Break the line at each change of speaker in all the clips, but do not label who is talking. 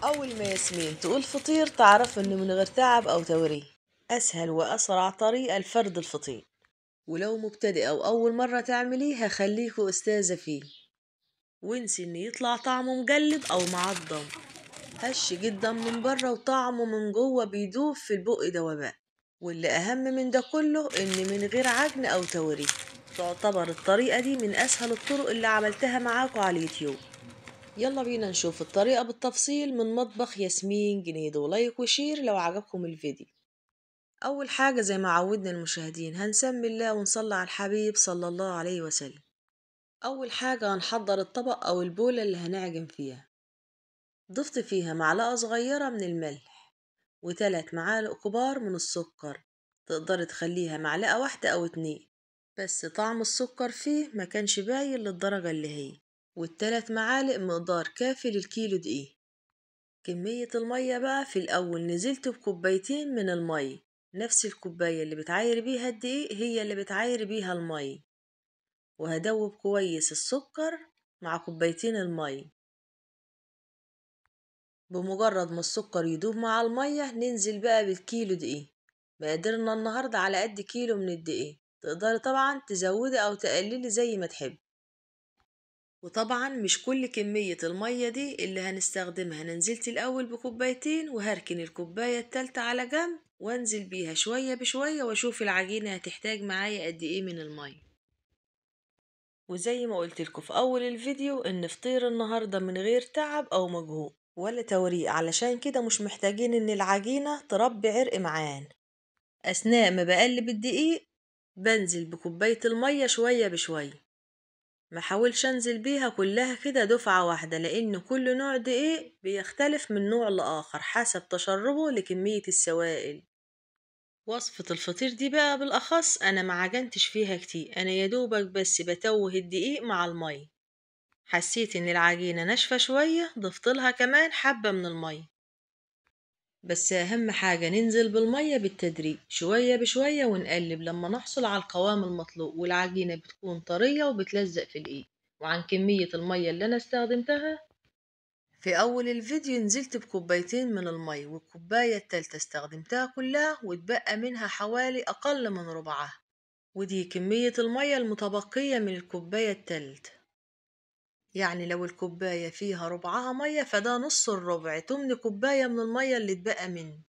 أول ما ياسمين تقول فطير تعرف إنه من غير تعب أو توريه. أسهل وأسرع طريقة لفرد الفطير، ولو مبتدئة أو أول مرة تعمليه هخليكوا أستاذة فيه. وانسي إن يطلع طعمه مجلد أو معضم، هش جدا من بره وطعمه من جوه بيدوب في البق دوباء. واللي أهم من ده كله إن من غير عجن أو توريه. تعتبر الطريقة دي من أسهل الطرق اللي عملتها معاكوا على اليوتيوب. يلا بينا نشوف الطريقة بالتفصيل من مطبخ ياسمين جنيد، ولايك وشير لو عجبكم الفيديو. أول حاجة زي ما عودنا المشاهدين هنسمي الله ونصلي على الحبيب صلى الله عليه وسلم. أول حاجة هنحضر الطبق أو البولة اللي هنعجن فيها. ضفت فيها معلقة صغيرة من الملح و3 معالق كبار من السكر. تقدر تخليها معلقة واحدة أو 2، بس طعم السكر فيه ما كانش باين للدرجة اللي هي. و3 معالق مقدار كافي للكيلو دقيق. كمية المية بقى في الأول نزلت بكوبايتين من المية، نفس الكوباية اللي بتعاير بيها الدقيق هي اللي بتعاير بيها المية. وهدوب كويس السكر مع كوبايتين المية. بمجرد ما السكر يدوب مع المية ننزل بقى بالكيلو دقيق. مقدرنا النهاردة على قد كيلو من الدقيق، تقدري طبعا تزودي أو تقللي زي ما تحب. وطبعا مش كل كمية المية دي اللي هنستخدمها. أنا نزلت الأول بكوبايتين وهركن الكوباية التالتة على جنب وانزل بيها شوية بشوية واشوف العجينة هتحتاج معايا قد ايه من المية. وزي ما قلتلكوا في أول الفيديو إن فطير النهاردة من غير تعب أو مجهود ولا توريق، علشان كده مش محتاجين إن العجينة تربي عرق معانا. أثناء ما بقلب الدقيق بنزل بكوباية المية شوية بشوية، ما حاولش انزل بيها كلها كده دفعة واحدة، لان كل نوع دقيق بيختلف من نوع لآخر حسب تشربه لكمية السوائل. وصفة الفطير دي بقى بالاخص انا ما عجنتش فيها كتير، انا يدوبك بس بتوه الدقيق مع المية. حسيت ان العجينة ناشفة شوية ضفت لها كمان حبة من المية. بس اهم حاجة ننزل بالمية بالتدريج شوية بشوية ونقلب لما نحصل على القوام المطلوب، والعجينة بتكون طرية وبتلزق في الايد. وعن كمية المية اللي انا استخدمتها في اول الفيديو نزلت بكوبايتين من المية، والكوباية التالتة استخدمتها كلها واتبقى منها حوالي اقل من ربعها. ودي كمية المية المتبقية من الكوباية التالتة. يعني لو الكوباية فيها ربعها مية فده نص الربع، تمن كوباية من المية اللي اتبقى مني.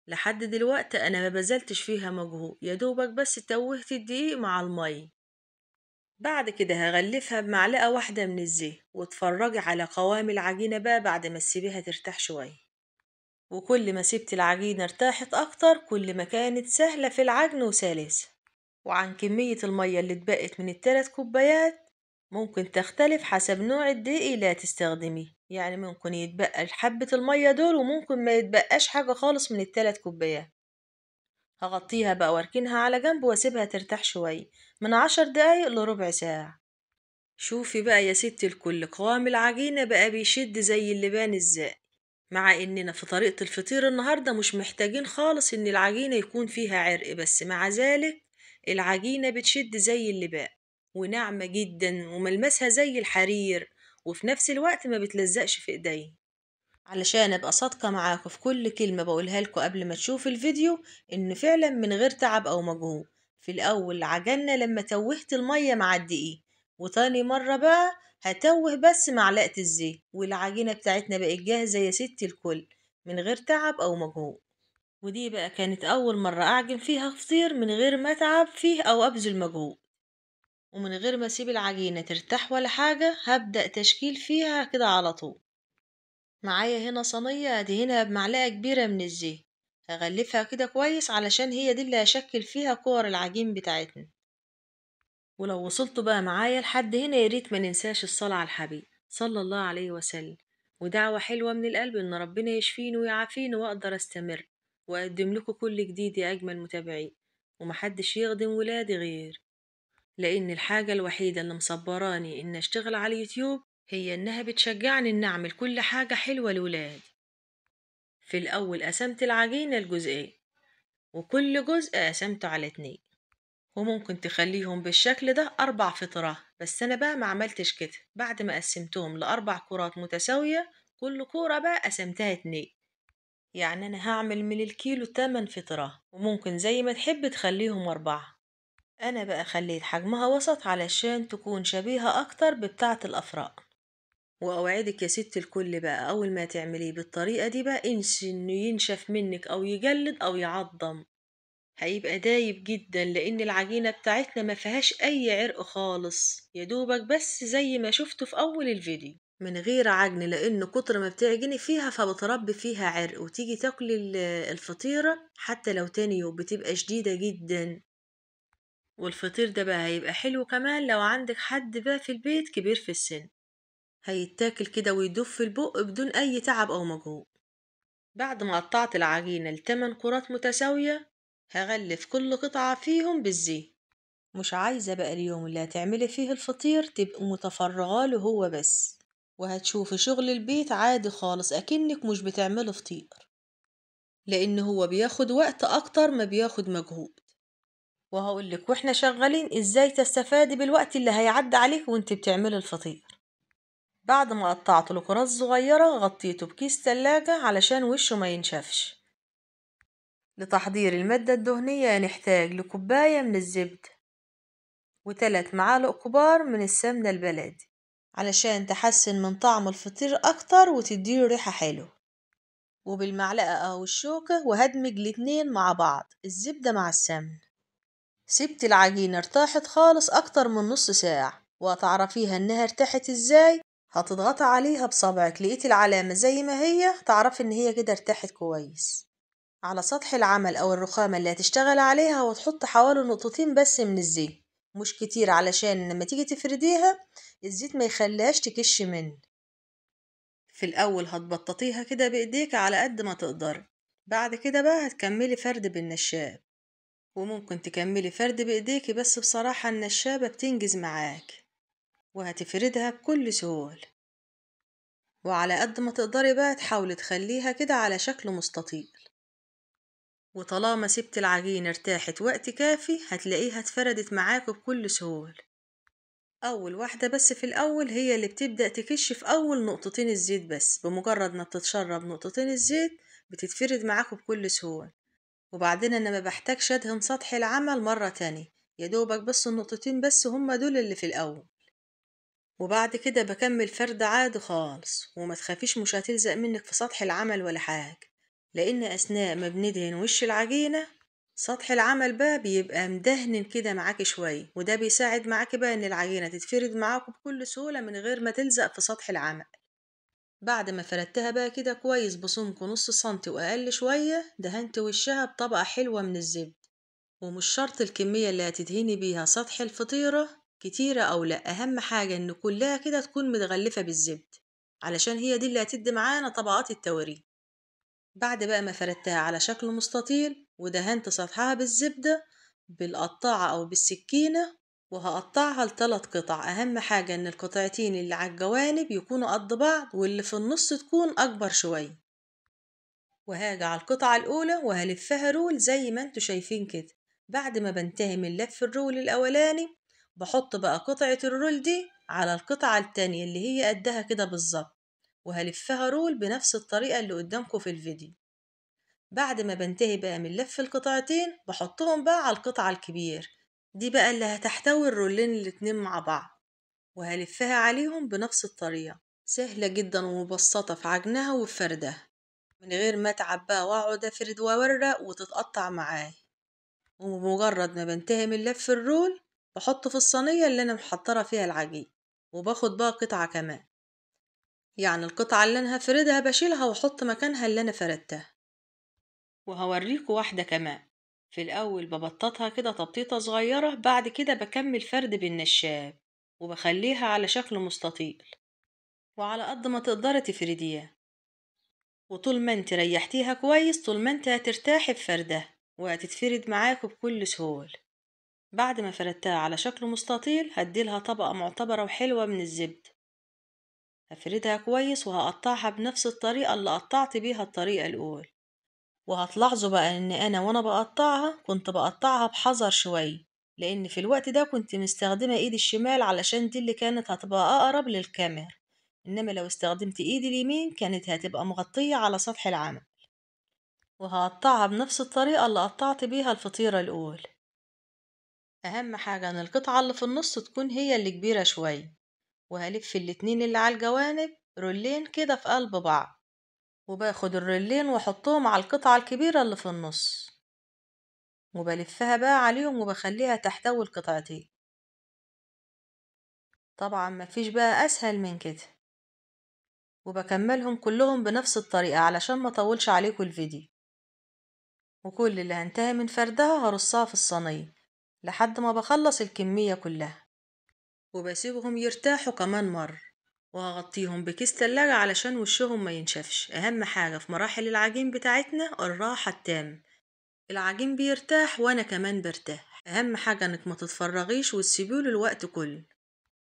لحد دلوقتي انا ما بذلتش فيها مجهود، يا دوبك بس توهت الدقيق مع المية. بعد كده هغلفها بمعلقة واحدة من الزيت واتفرجي على قوام العجينة بقى بعد ما تسيبيها ترتاح شوية. وكل ما سبت العجينة ارتاحت اكتر كل ما كانت سهلة في العجن وسلسة. وعن كمية المية اللي اتبقت من ال3 كوبايات ممكن تختلف حسب نوع الدقيق اللي هتستخدميه، يعني ممكن يتبقى حبة المية دول وممكن ما يتبقاش حاجة خالص من ال3 كوبايات. هغطيها بقى واركنها على جنب واسيبها ترتاح شوية من 10 دقايق لربع ساعة. شوفي بقى يا ست الكل قوام العجينة بقى بيشد زي اللبان ازاي. مع اننا في طريقة الفطير النهاردة مش محتاجين خالص ان العجينة يكون فيها عرق، بس مع ذلك العجينة بتشد زي اللبان وناعمة جدا وملمسها زي الحرير، وفي نفس الوقت ما بتلزقش في ايدي. علشان ابقى صادقة معاكم في كل كلمة بقولها لكم قبل ما تشوف الفيديو، ان فعلا من غير تعب او مجهود. في الاول عجلنا لما توهت المية مع الدقيق، وتاني مرة بقى هتوه بس معلقة الزيت والعجينة بتاعتنا بقت جاهزة يا ست الكل من غير تعب او مجهود. ودي بقى كانت اول مرة اعجن فيها فطير من غير ما اتعب فيه او ابذل مجهود، ومن غير ما اسيب العجينة ترتاح ولا حاجة هبدأ تشكيل فيها كده على طول. معايا هنا صينية ادهنها بمعلقة كبيرة من الزيت، هغلفها كده كويس علشان هي دي اللي هشكل فيها كور العجين بتاعتنا. ولو وصلتوا بقى معايا لحد هنا ياريت ما ننساش الصلاة على الحبيب صلى الله عليه وسلم، ودعوة حلوة من القلب ان ربنا يشفيني ويعافيني واقدر استمر واقدم لكم كل جديد يا اجمل متابعين، ومحدش يخدم ولادي غير. لان الحاجة الوحيدة اللي مصبراني ان اشتغل على اليوتيوب هي انها بتشجعني ان اعمل كل حاجة حلوة لولادي. في الأول قسمت العجينة لجزئين، وكل جزء قسمته على 2، وممكن تخليهم بالشكل ده 4 فطرات. بس أنا بقى ما عملتش كده، بعد ما قسمتهم ل4 كرات متساوية كل كورة بقى قسمتها 2. يعني أنا هعمل من الكيلو 8 فطرة، وممكن زي ما تحب تخليهم 4. أنا بقى خليت حجمها وسط علشان تكون شبيهة أكتر ببتاعة الأفراء. وأوعدك يا ست الكل بقى، أول ما تعمليه بالطريقة دي بقى انسي إنه ينشف منك أو يجلد أو يعضم، هيبقى دايب جدا، لأن العجينة بتاعتنا ما فيهاش أي عرق خالص، يدوبك بس زي ما شفته في أول الفيديو من غير عجن، لأن كتر ما بتعجني فيها فبتربي فيها عرق، وتيجي تاكلي الفطيرة حتى لو تاني يوم بتبقى شديدة جدا. والفطير ده بقى هيبقى حلو كمان لو عندك حد بقى في البيت كبير في السن، هيتاكل كده ويدوب في البق بدون أي تعب أو مجهود. بعد ما قطعت العجينة ل8 كرات متساوية، هغلف كل قطعة فيهم بالزيت. مش عايزة بقى اليوم اللي هتعملي فيه الفطير تبقى متفرغة له هو بس، وهتشوفي شغل البيت عادي خالص أكنك مش بتعملي فطير، لأن هو بياخد وقت أكتر ما بياخد مجهود. وهقولك واحنا شغالين ازاي تستفادي بالوقت اللي هيعدي عليك وانت بتعملي الفطير. بعد ما قطعته لكرات صغيرة غطيته بكيس تلاجة علشان وشه ما ينشفش. لتحضير المادة الدهنية نحتاج لكوباية من الزبدة و3 معالق كبار من السمنة البلدي علشان تحسن من طعم الفطير أكتر وتديله ريحة حلوة. وبالمعلقة أو الشوكة وهدمج الاتنين مع بعض، الزبدة مع السمن. سبت العجينة ارتاحت خالص أكتر من نص ساعة، وهتعرفيها إنها ارتاحت إزاي. هتضغطي عليها بصبعك، لقيت العلامة زي ما هي تعرفي إن هي كده ارتاحت كويس. على سطح العمل أو الرخامة اللي هتشتغل عليها، وتحط حوالي نقطتين بس من الزيت، مش كتير علشان لما تيجي تفرديها الزيت ما يخليهاش تكش منه. في الأول هتبططيها كده بإيديك على قد ما تقدر، بعد كده بقى هتكملي فرد بالنشاب، وممكن تكملي فرد بإيديكي، بس بصراحة النشابة بتنجز معاك وهتفردها بكل سهولة. وعلى قد ما تقدري بقى تحاولي تخليها كده على شكل مستطيل. وطالما سبت العجينة ارتاحت وقت كافي هتلاقيها اتفردت معاك بكل سهولة. أول واحدة بس في الأول هي اللي بتبدأ تكش في أول نقطتين الزيت، بس بمجرد ما بتتشرب نقطتين الزيت بتتفرد معاك بكل سهولة. وبعدين أنا ما بحتاجش أدهن سطح العمل مرة تانية، يدوبك بس النقطتين بس هما دول اللي في الأول. وبعد كده بكمل فرد عادي خالص، وما تخافيش مش هتلزق منك في سطح العمل ولا حاجة، لأن أثناء ما بندهن وش العجينة سطح العمل بقى بيبقى مدهن كده معاكي شوية، وده بيساعد معاكي بقى إن العجينة تتفرد معاكي بكل سهولة من غير ما تلزق في سطح العمل. بعد ما فردتها بقى كده كويس بسمك نص سنتي وأقل شوية، دهنت وشها بطبقة حلوة من الزبدة. ومش شرط الكمية اللي هتدهني بيها سطح الفطيرة كتيرة أو لأ، أهم حاجة إن كلها كده تكون متغلفة بالزبدة علشان هي دي اللي هتدي معانا طبقات التوريد. بعد بقى ما فردتها على شكل مستطيل ودهنت سطحها بالزبدة بالقطاعة أو بالسكينة، وهقطعها ل3 قطع. أهم حاجة إن القطعتين اللي على الجوانب يكونوا قد بعض، واللي في النص تكون أكبر شوية. وهاجي على القطعة الأولى وهلفها رول زي ما انتوا شايفين كده. بعد ما بنتهي من لف الرول الأولاني بحط بقى قطعة الرول دي على القطعة التانية اللي هي قدها كده بالظبط، وهلفها رول بنفس الطريقة اللي قدامكم في الفيديو. بعد ما بنتهي بقى من لف القطعتين بحطهم بقى على القطعة الكبير دي بقى اللي هتحتوي الرولين الاتنين مع بعض، وهلفها عليهم بنفس الطريقة. سهلة جدا ومبسطة في عجنها وفردها، من غير ما اتعب بقى واقعد افرد واورق وتتقطع معاي. وبمجرد ما بنتهي من لف الرول بحطه في الصينية اللي انا محضرة فيها العجين، وباخد بقى قطعة كمان، يعني القطعة اللي انا هفردها بشيلها واحط مكانها اللي انا فردتها. وهوريكوا واحدة كمان. في الاول ببططها كده تبطيطة صغيرة، بعد كده بكمل فرد بالنشاب وبخليها على شكل مستطيل، وعلى قد ما تقدري تفرديها. وطول ما انت ريحتيها كويس طول ما انت هترتاحي في فردها وهتتفرد معاكوا بكل سهولة. بعد ما فردتها على شكل مستطيل هديلها طبقة معتبرة وحلوة من الزبدة، هفردها كويس وهقطعها بنفس الطريقة اللي قطعت بيها الطريقة الأولى. وهتلاحظوا بقى ان انا وانا بقطعها كنت بقطعها بحذر شوية، لان في الوقت ده كنت مستخدمة ايدي الشمال علشان دي اللي كانت هتبقى اقرب للكاميرا، إنما لو استخدمت إيدي اليمين كانت هتبقى مغطية على سطح العمل. وهقطعها بنفس الطريقة اللي قطعت بيها الفطيرة الأول. أهم حاجة إن القطعة اللي في النص تكون هي اللي كبيرة شوية، وهلف الاتنين اللي على الجوانب رولين كده في قلب بعض، وباخد الرولين واحطهم على القطعة الكبيرة اللي في النص، وبلفها بقى عليهم وبخليها تحتوي القطعتين. طبعا مفيش بقى أسهل من كده. وبكملهم كلهم بنفس الطريقة علشان ما اطولش عليكم الفيديو. وكل اللي هنتهي من فردها هرصها في الصينية لحد ما بخلص الكمية كلها، وبسيبهم يرتاحوا كمان مرة، وهغطيهم بكيس تلاجة علشان وشهم ما ينشفش. أهم حاجة في مراحل العجين بتاعتنا الراحة التامة. العجين بيرتاح وأنا كمان برتاح. أهم حاجة إنك ما تتفرغيش وتسيبيله الوقت كله.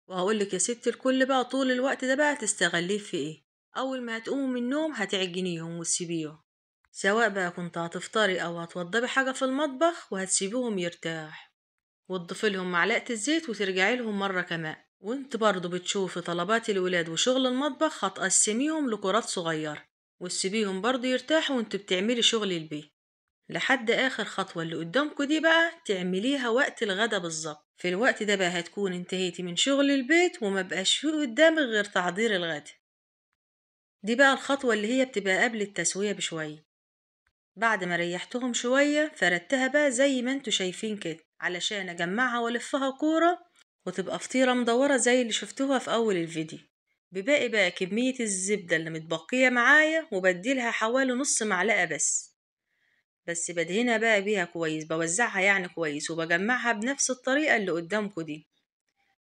وهقولك يا ست الكل بقى طول الوقت ده بقى تستغليه في ايه. أول ما هتقوموا من النوم هتعجنيهم وتسيبيهم، سواء بقى كنت هتفطري أو هتوضبي حاجة في المطبخ، وهتسيبيهم يرتاح وتضيفي لهم معلقة الزيت وترجعي لهم مرة كمان. وانت برضو بتشوفي طلبات الولاد وشغل المطبخ هتقسميهم لكرات صغيرة وتسيبيهم برضو يرتاحوا وانت بتعملي شغل البيت لحد آخر خطوة اللي قدامكم دي بقى تعمليها وقت الغدا بالظبط. في الوقت ده بقى هتكون انتهيتي من شغل البيت وما بقاش فيه قدامك غير تحضير الغدا. دي بقى الخطوة اللي هي بتبقى قبل التسوية بشوية. بعد ما ريحتهم شوية فردتها بقى زي ما انتوا شايفين كده علشان اجمعها والفها كورة وتبقى فطيرة مدورة زي اللي شفتوها في اول الفيديو. بباقي بقى كمية الزبدة اللي متبقية معايا وبديلها حوالي نص معلقة بس بدهنها بقى بيها كويس، بوزعها يعني كويس وبجمعها بنفس الطريقة اللي قدامكم دي.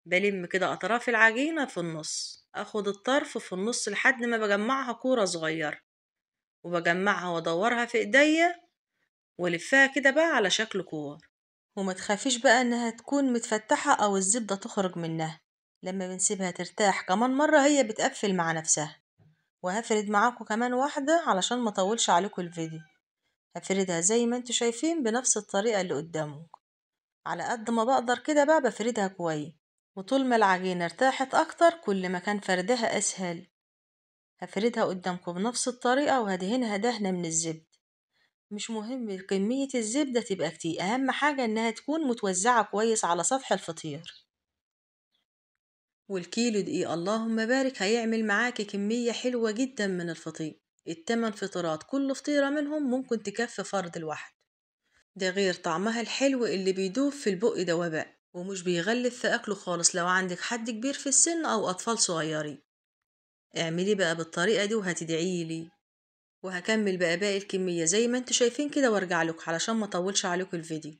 بلم كده أطراف العجينة في النص، أخد الطرف في النص لحد ما بجمعها كورة صغيرة، وبجمعها وأدورها في إيديا ولفها كده بقى على شكل كور. وما تخافيش بقى إنها تكون متفتحة أو الزبدة تخرج منها. لما بنسيبها ترتاح كمان مرة هي بتقفل مع نفسها. وهفرد معاكم كمان واحدة علشان ما اطولش عليكم الفيديو. هفردها زي ما انتوا شايفين بنفس الطريقة اللي قدامكم. على قد ما بقدر كده بقى بفردها كويس، وطول ما العجينة ارتاحت اكتر كل ما كان فردها اسهل. هفردها قدامكم بنفس الطريقة وهدهنها دهنة من الزبد. مش مهم كمية الزبدة تبقى كتير، اهم حاجة انها تكون متوزعة كويس على سطح الفطير. والكيلو دقيق اللهم بارك هيعمل معاكي كمية حلوة جدا من الفطير. التمن فطيرات كل فطيرة منهم ممكن تكفي فرد الواحد. ده غير طعمها الحلو اللي بيدوب في البق ده وباء ومش بيغلب في أكله خالص لو عندك حد كبير في السن أو أطفال صغيرين. اعملي بقى بالطريقة دي وهتدعيلي. وهكمل بقى باقي الكمية زي ما انتوا شايفين كده وارجع لكم علشان ما اطولش عليكم الفيديو.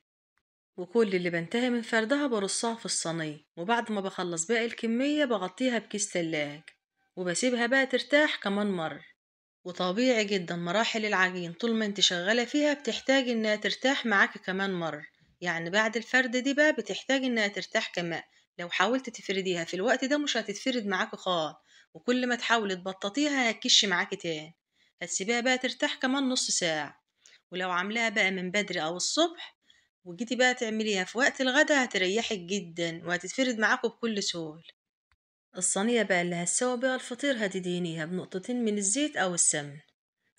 وكل اللي بنتهي من فردها برصها في الصينية، وبعد ما بخلص باقي الكمية بغطيها بكيس تلاج وبسيبها بقى ترتاح كمان مرة. وطبيعي جدا مراحل العجين طول ما انت شغالة فيها بتحتاج انها ترتاح معاك كمان مرة. يعني بعد الفرد دي بقى بتحتاج انها ترتاح كمان. لو حاولت تفرديها في الوقت ده مش هتتفرد معاك خالص، وكل ما تحاولي تبططيها هتكش معاك تاني. هتسيبيها بقى ترتاح كمان نص ساعة. ولو عاملاها بقى من بدري او الصبح وجيتي بقى تعمليها في وقت الغدا هتريحك جدا وهتتفرد معاكوا بكل سهولة. الصينية بقى اللي هتسوي بيها الفطير هتدهنيها بنقطتين من الزيت او السمن.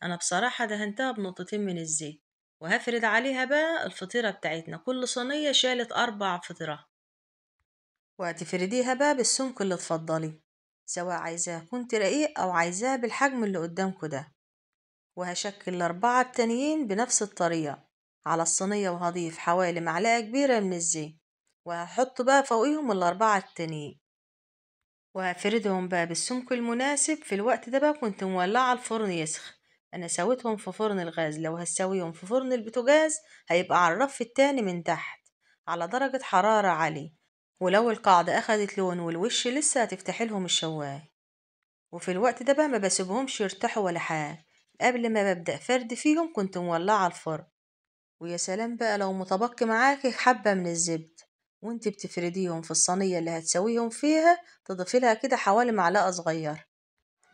انا بصراحة دهنتها بنقطتين من الزيت. وهفرد عليها بقى الفطيرة بتاعتنا، كل صينية شالت 4 فطيرات. وهتفرديها بقى بالسمك اللي تفضلي، سواء عايزاه كنت رقيق او عايزاه بالحجم اللي قدامكوا ده. وهشكل ال4 التانيين بنفس الطريقة على الصينية، وهضيف حوالي معلقة كبيرة من الزيت، وهحط بقى فوقيهم ال4 التانيين، وهفردهم بقى بالسمك المناسب. في الوقت ده بقى كنت مولعة الفرن يسخن. انا سويتهم في فرن الغاز، لو هسويهم في فرن البوتاجاز هيبقى على الرف التاني من تحت على درجة حرارة عالية. ولو القاعدة اخدت لون والوش لسه هتفتحي لهم الشواية. وفي الوقت ده بقى ما بسيبهمش يرتاحوا ولا حاجة. قبل ما ببدأ فرد فيهم كنت مولعة الفرن. ويا سلام بقى لو متبقي معاكي حبة من الزبد وانت بتفرديهم في الصينية اللي هتسويهم فيها تضيفي لها كده حوالي معلقة صغيرة.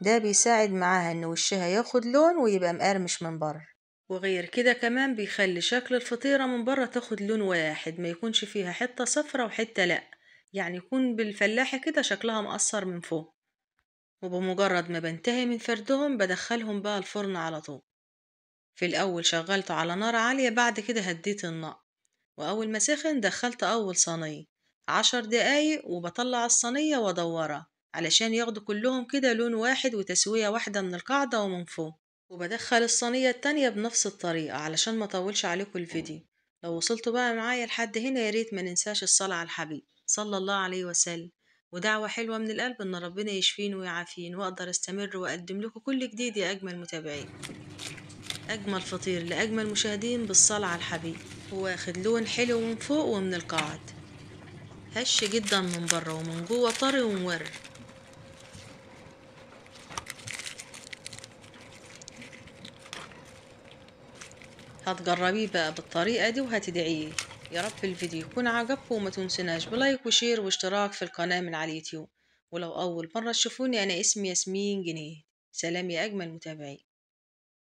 ده بيساعد معاها ان وشها ياخد لون ويبقى مقرمش من بره. وغير كده كمان بيخلي شكل الفطيرة من بره تاخد لون واحد، ما يكونش فيها حتة صفرة وحتة لأ، يعني يكون بالفلاحة كده شكلها مقصر من فوق. وبمجرد ما بنتهي من فردهم بدخلهم بقى الفرن على طول. في الأول شغلته على نار عالية، بعد كده هديت النار، وأول ما سخن دخلت أول صينية 10 دقايق، وبطلع الصينية وأدورها علشان ياخدوا كلهم كده لون واحد وتسوية واحدة من القاعدة ومن فوق. وبدخل الصينية التانية بنفس الطريقة علشان ما اطولش عليكم الفيديو. لو وصلتوا بقى معايا لحد هنا ياريت ما ننساش الصلاة على الحبيب صلى الله عليه وسلم، ودعوة حلوة من القلب ان ربنا يشفين ويعافين واقدر استمر واقدم لكم كل جديد يا اجمل متابعين. اجمل فطير لاجمل مشاهدين بالصلاة على الحبيب، واخد لون حلو من فوق ومن القاعد، هش جدا من بره ومن جوه طري ومورر. هتجربيه بقى بالطريقة دي وهتدعيه. يا رب الفيديو يكون عجبكم، وما تنسوناش بلايك وشير واشتراك في القناة من على اليوتيوب. ولو أول مرة تشوفوني، أنا اسمي ياسمين جنيه. سلام يا أجمل متابعين.